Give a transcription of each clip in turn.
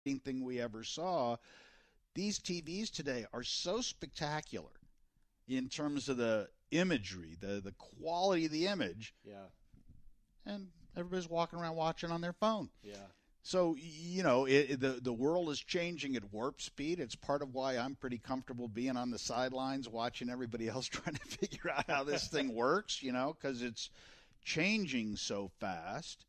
thing we ever saw. These TVs today are so spectacular in terms of the imagery, the quality of the image, Yeah. and everybody's walking around watching on their phone. Yeah. So, the world is changing at warp speed. It's part of why I'm pretty comfortable being on the sidelines watching everybody else trying to figure out how this thing works, because it's changing so fast.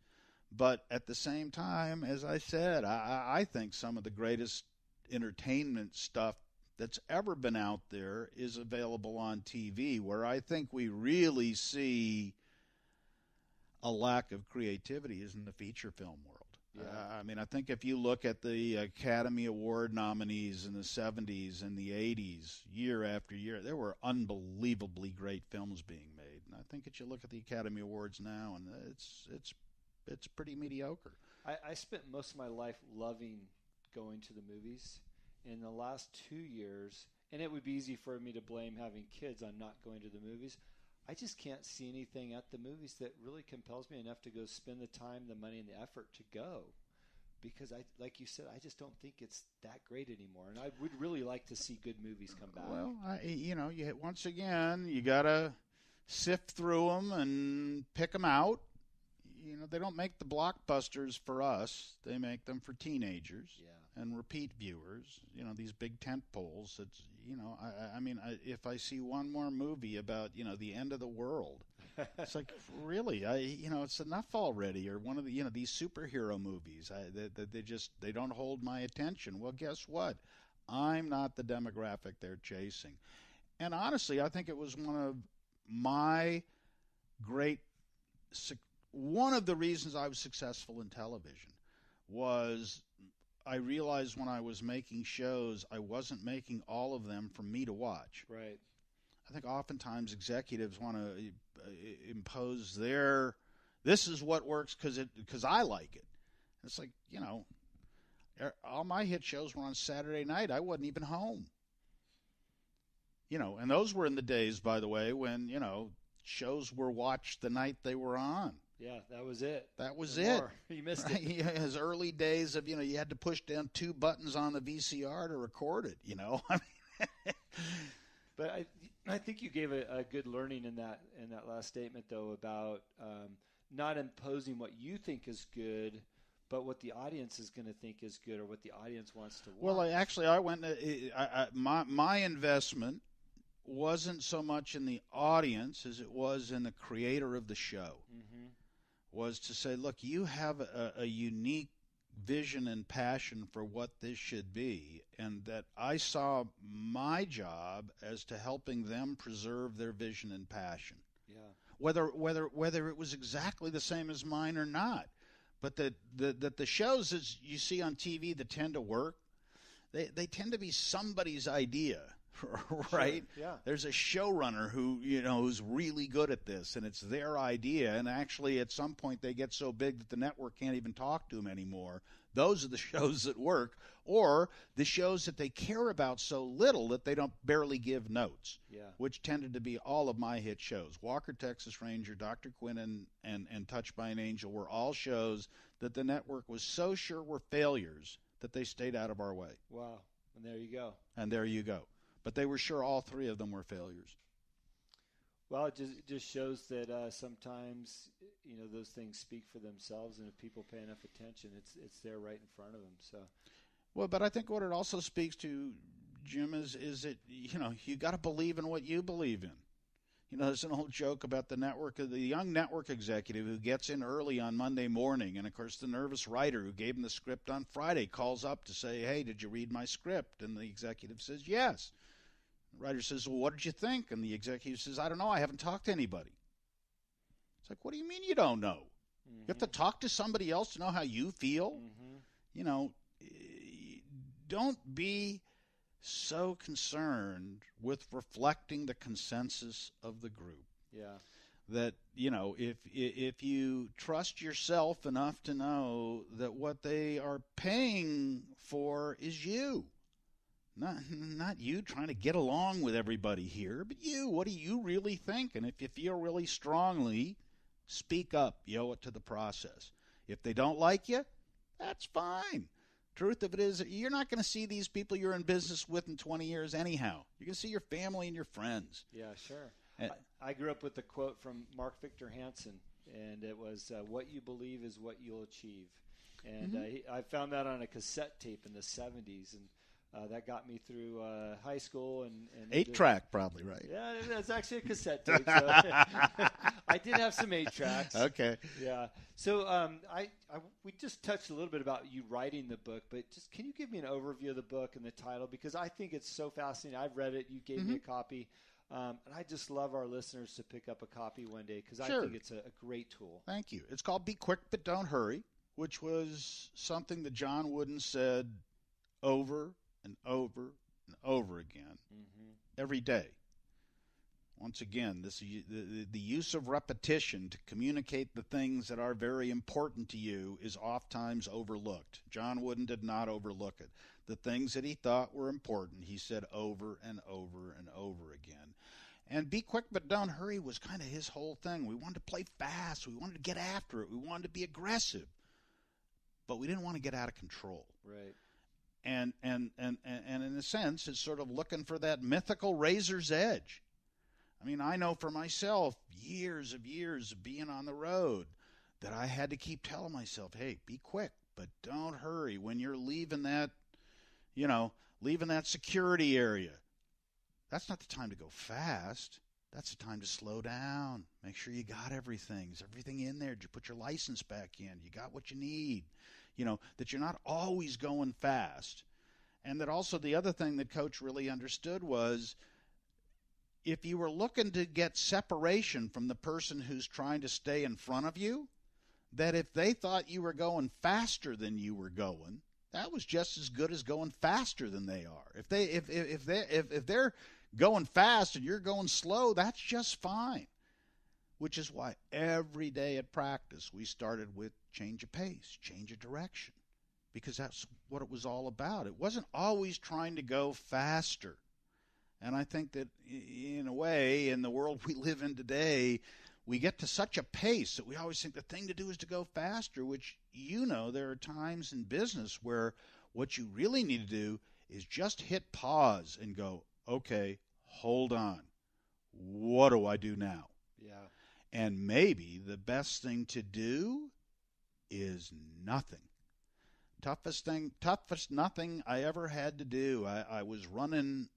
But at the same time, as I said, I think some of the greatest entertainment stuff that's ever been out there is available on TV, where I think we really see a lack of creativity is in the feature film world. Yeah. I think if you look at the Academy Award nominees in the 70s and the 80s, year after year, there were unbelievably great films being made. And I think that you look at the Academy Awards now, and it's pretty mediocre. I spent most of my life loving going to the movies. In the last 2 years, and it would be easy for me to blame having kids on not going to the movies, I just can't see anything at the movies that really compels me enough to go spend the time, the money, and the effort to go. Because, like you said, I just don't think it's that great anymore. And I would really like to see good movies come back. Well, once again, you got to sift through them and pick them out. They don't make the blockbusters for us. They make them for teenagers and repeat viewers. These big tent poles. It's, if I see one more movie about, the end of the world, it's like, really, it's enough already. Or one of the, these superhero movies, they don't hold my attention. Well, guess what? I'm not the demographic they're chasing. And honestly, I think it was one of the reasons I was successful in television was I realized when I was making shows, I wasn't making all of them for me to watch. Right. I think oftentimes executives want to impose this is what works because I like it. It's like, all my hit shows were on Saturday night. I wasn't even home. And those were in the days, by the way, when, shows were watched the night they were on. Yeah, that was it. That was it. You missed right? it. His early days of, you had to push down 2 buttons on the VCR to record it, But I think you gave a good learning in that last statement, though, about not imposing what you think is good, but what the audience is going to think is good or what the audience wants to watch. Well, I went. My investment wasn't so much in the audience as it was in the creator of the show. Mm-hmm. Was to say, look, you have a unique vision and passion for what this should be, and that I saw my job as to helping them preserve their vision and passion. Yeah. Whether it was exactly the same as mine or not, but that the shows as you see on TV that tend to work, they tend to be somebody's idea. Right? Sure. Yeah. There's a showrunner who, who's really good at this, and it's their idea. And actually, at some point, they get so big that the network can't even talk to them anymore. Those are the shows that work, or the shows that they care about so little that they don't barely give notes. Yeah. Which tended to be all of my hit shows. Walker, Texas Ranger, Dr. Quinn, and Touched by an Angel were all shows that the network was so sure were failures that they stayed out of our way. Wow. And there you go. And there you go. But they were sure all 3 of them were failures. Well, it just shows that sometimes, those things speak for themselves, and if people pay enough attention, it's there right in front of them. So, well, but I think what it also speaks to, Jim, is that you got to believe in what you believe in. There's an old joke about the young network executive who gets in early on Monday morning, and of course the nervous writer who gave him the script on Friday calls up to say, "Hey, did you read my script?" And the executive says, "Yes." The writer says, "Well, what did you think?" And the executive says, "I don't know. I haven't talked to anybody." It's like, what do you mean you don't know? Mm-hmm. You have to talk to somebody else to know how you feel? Mm-hmm. Don't be so concerned with reflecting the consensus of the group. Yeah. That, if you trust yourself enough to know that what they are paying for is you. Not you trying to get along with everybody here, but you. What do you really think? And if you feel really strongly, speak up. You owe it to the process. If they don't like you, that's fine. truth of it is you're not going to see these people you're in business with in 20 years anyhow. You're going to see your family and your friends. Yeah, sure. I grew up with a quote from Victor Hansen, and it was, what you believe is what you'll achieve. And I found that on a cassette tape in the 70s, and that got me through high school. And 8-track probably, right? Yeah, it's actually a cassette tape. So I did have some 8-tracks. Okay. Yeah. So we just touched a little bit about you writing the book, but just can you give me an overview of the book and the title? Because I think it's so fascinating. I've read it. You gave me a copy. And I just love our listeners to pick up a copy one day because I think it's a great tool. Thank you. It's called Be Quick But Don't Hurry, which was something that John Wooden said over and over and over again every day. Once again, the use of repetition to communicate the things that are very important to you is oftentimes overlooked. John Wooden did not overlook it. The things that he thought were important, he said over and over and over again. And Be Quick But Don't Hurry was kind of his whole thing. We wanted to play fast. We wanted to get after it. We wanted to be aggressive. But we didn't want to get out of control. Right. And in a sense, it's sort of looking for that mythical razor's edge. I mean, I know for myself, years of being on the road, that I had to keep telling myself, hey, be quick, but don't hurry when you're leaving that, leaving that security area. That's not the time to go fast. That's the time to slow down. Make sure you got everything. Is everything in there? Did you put your license back in? You got what you need? That you're not always going fast. And that also the other thing that Coach really understood was if you were looking to get separation from the person who's trying to stay in front of you, that if they thought you were going faster than you were going, that was just as good as going faster than they are. If they're going fast and you're going slow, that's just fine. Which is why every day at practice we started with change of pace, change of direction, because that's what it was all about. It wasn't always trying to go faster. And I think that in a way, in the world we live in today, we get to such a pace that we always think the thing to do is to go faster, which, there are times in business where what you really need to do is just hit pause and go, okay, hold on. What do I do now? Yeah. And maybe the best thing to do is nothing. Toughest nothing I ever had to do. I was running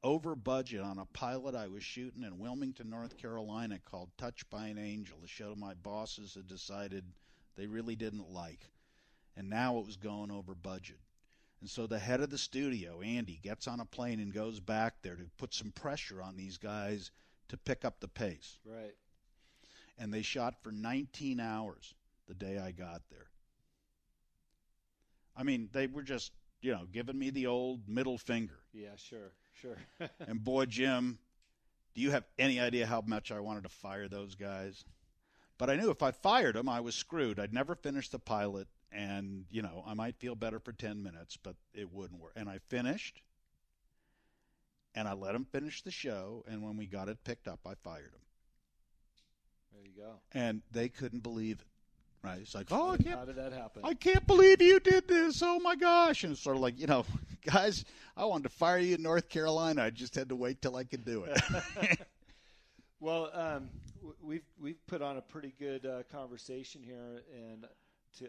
over budget on a pilot I was shooting in Wilmington, North Carolina called Touched by an Angel, a show my bosses had decided they really didn't like. And now it was going over budget. And so the head of the studio, Andy, gets on a plane and goes back there to put some pressure on these guys to pick up the pace. Right. And they shot for 19 hours the day I got there. I mean, they were just, giving me the old middle finger. Yeah, sure. And boy, Jim, do you have any idea how much I wanted to fire those guys? But I knew if I fired them, I was screwed. I'd never finish the pilot, and, I might feel better for 10 minutes, but it wouldn't work. And I finished, and I let them finish the show, and when we got it picked up, I fired them. There you go. And they couldn't believe it. Right? It's like, how did that happen? I can't believe you did this. Oh, my gosh. And it's sort of like, guys, I wanted to fire you in North Carolina. I just had to wait till I could do it. Well, we've put on a pretty good conversation here, and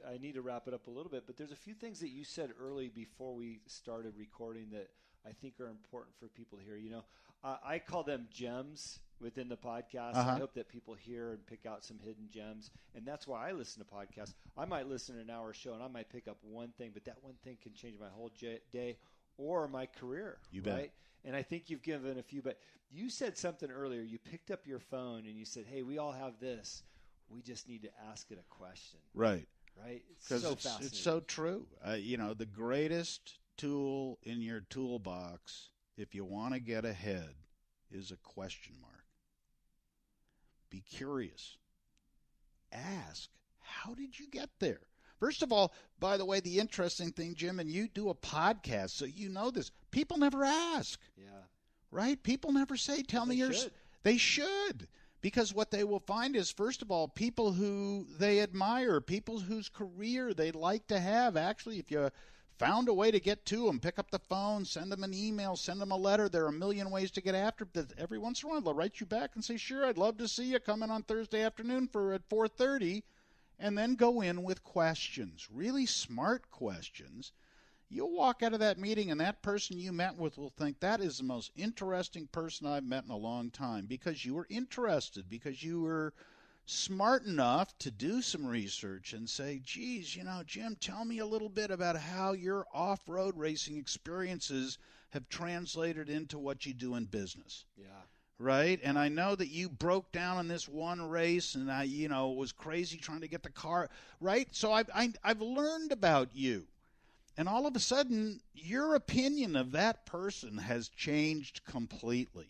I need to wrap it up a little bit. But there's a few things that you said early before we started recording that I think are important for people to hear. I call them gems within the podcast. I hope that people hear and pick out some hidden gems. And that's why I listen to podcasts. I might listen to an hour show and I might pick up one thing, but that one thing can change my whole day or my career. You bet. Right? And I think you've given a few, but you said something earlier. You picked up your phone and you said, hey, we all have this. We just need to ask it a question. Right. Right? It's Because so fascinating. it's so true. The greatest tool in your toolbox, if you want to get ahead, is a question mark. Be curious. Ask, how did you get there? First of all, by the way, the interesting thing, Jim, and you do a podcast, so you know this. People never ask. Yeah. Right? People never say, tell me yours. They should. Because what they will find is, first of all, people who they admire, people whose career they'd like to have. Actually, if you found a way to get to them, pick up the phone, send them an email, send them a letter. There are a million ways to get after it. Every once in a while, they'll write you back and say, sure, I'd love to see you come in on Thursday afternoon at 4:30, and then go in with questions, really smart questions. You'll walk out of that meeting, and that person you met with will think that is the most interesting person I've met in a long time, because you were interested, because you were smart enough to do some research and say, geez, Jim, tell me a little bit about how your off-road racing experiences have translated into what you do in business. Yeah. Right? And I know that you broke down in this one race, and it was crazy trying to get the car, right? So I've learned about you. And all of a sudden, your opinion of that person has changed completely.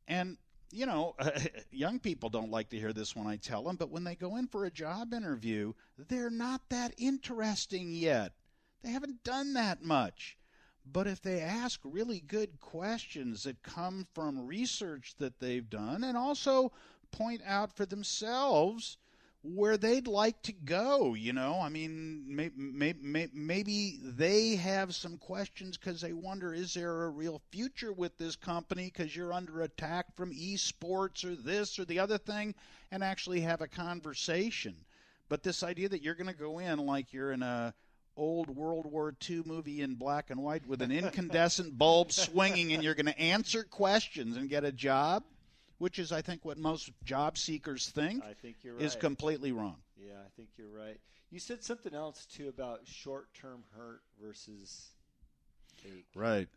And, young people don't like to hear this when I tell them, but when they go in for a job interview, they're not that interesting yet. They haven't done that much. But if they ask really good questions that come from research that they've done, and also point out for themselves where they'd like to go, maybe they have some questions because they wonder, is there a real future with this company because you're under attack from esports or this or the other thing, and actually have a conversation. But this idea that you're going to go in like you're in a old World War II movie in black and white with an incandescent bulb swinging, and you're going to answer questions and get a job, which is, I think, what most job seekers think, I think you're right. is completely wrong. Yeah, I think you're right. You said something else, too, about short-term hurt versus ache. Right.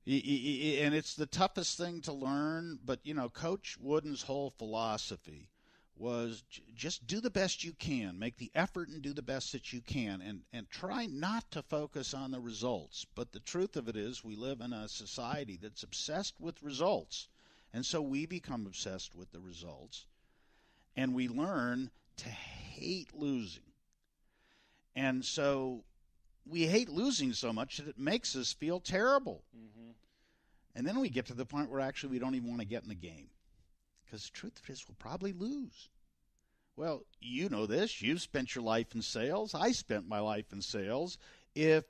And it's the toughest thing to learn, but, Coach Wooden's whole philosophy was just do the best you can. Make the effort and do the best that you can, and try not to focus on the results. But the truth of it is we live in a society that's obsessed with results. And so we become obsessed with the results, and we learn to hate losing. And so we hate losing so much that it makes us feel terrible. Mm-hmm. And then we get to the point where actually we don't even want to get in the game, because the truth of it is we'll probably lose. Well, you know this. You've spent your life in sales. I spent my life in sales. If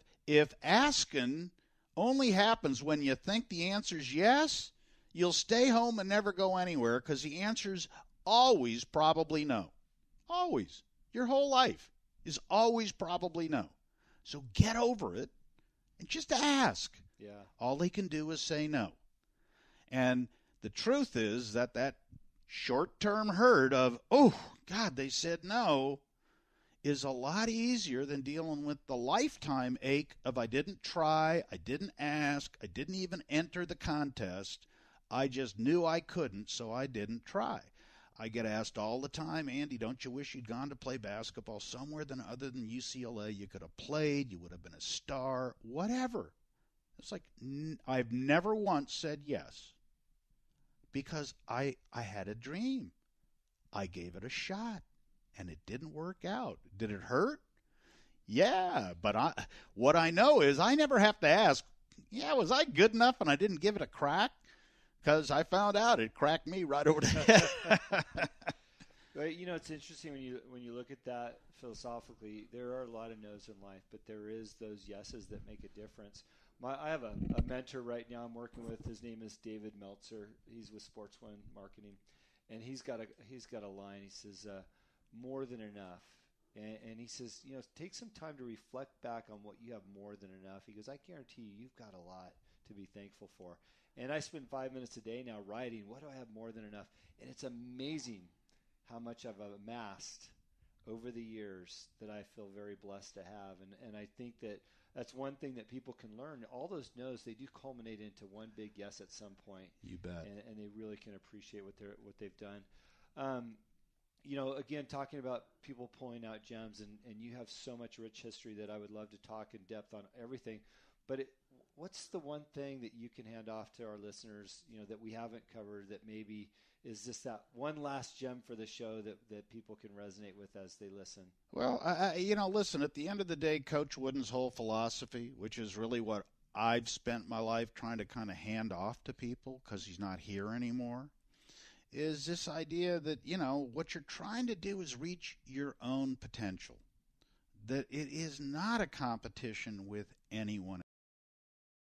asking only happens when you think the answer's yes, you'll stay home and never go anywhere, because the answer's always probably no. Always. Your whole life is always probably no. So get over it and just ask. Yeah. All they can do is say no. And the truth is that short-term hurt of, oh, God, they said no, is a lot easier than dealing with the lifetime ache of I didn't try, I didn't ask, I didn't even enter the contest. I just knew I couldn't, so I didn't try. I get asked all the time, Andy, don't you wish you'd gone to play basketball somewhere other than UCLA? You could have played, you would have been a star, whatever. It's like I've never once said yes, because I had a dream. I gave it a shot, and it didn't work out. Did it hurt? Yeah, but what I know is I never have to ask, was I good enough and I didn't give it a crack? Because I found out it cracked me right over the head. Right, it's interesting when you look at that philosophically. There are a lot of no's in life, but there is those yeses that make a difference. I have a mentor right now I'm working with. His name is David Meltzer. He's with Sports One Marketing, and he's got a line. He says, "More than enough." And he says, take some time to reflect back on what you have more than enough. He goes, I guarantee you've got a lot to be thankful for. And I spend 5 minutes a day now writing, what do I have more than enough? And it's amazing how much I've amassed over the years that I feel very blessed to have. And I think that's one thing that people can learn. All those no's, they do culminate into one big yes at some point. You bet. And they really can appreciate what they've done. Again, talking about people pulling out gems, and you have so much rich history that I would love to talk in depth on everything. But what's the one thing that you can hand off to our listeners, that we haven't covered, that maybe is just that one last gem for the show that people can resonate with as they listen? Well, listen, at the end of the day, Coach Wooden's whole philosophy, which is really what I've spent my life trying to kind of hand off to people because he's not here anymore, is this idea that, what you're trying to do is reach your own potential. That it is not a competition with anyone